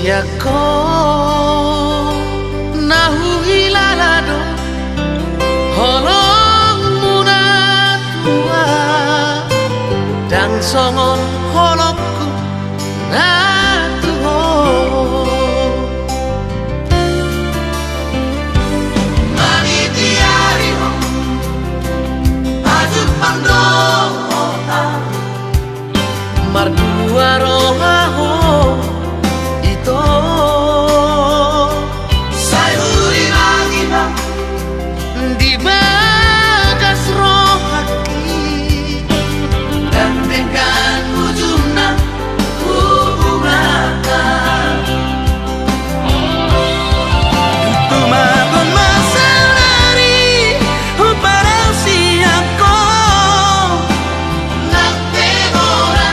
siako nahu hilalado holong muna tua dan songon holokku natuho mani tiari ho aju pandong ota mardua roha ho ito sayuri lagi bang di bagas rohaki dan dengan ujungnya hubungan tumago masalari para siako nagtegora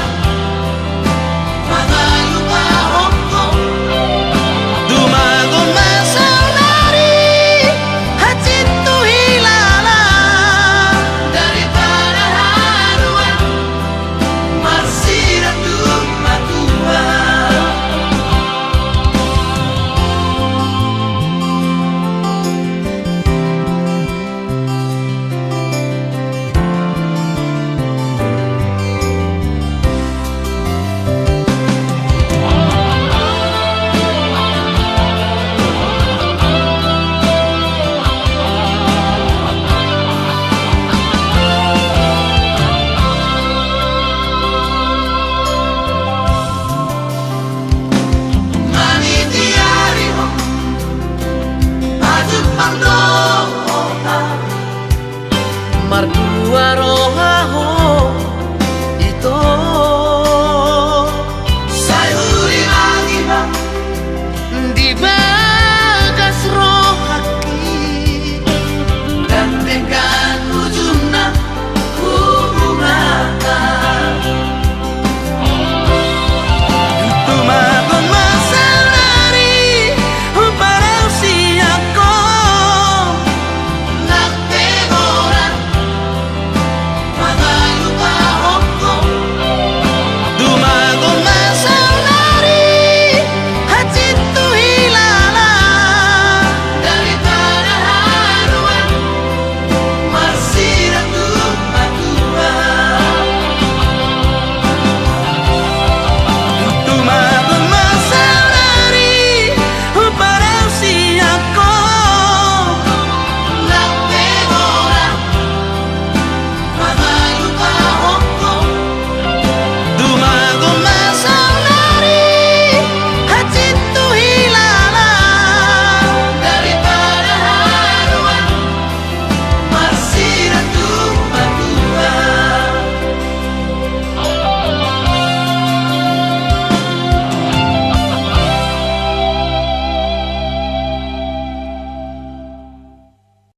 mga lupa hoko tumago masalari hatitu hilala daripada haruan masih matua mani tiari ho aju pandong ota mardua roha ho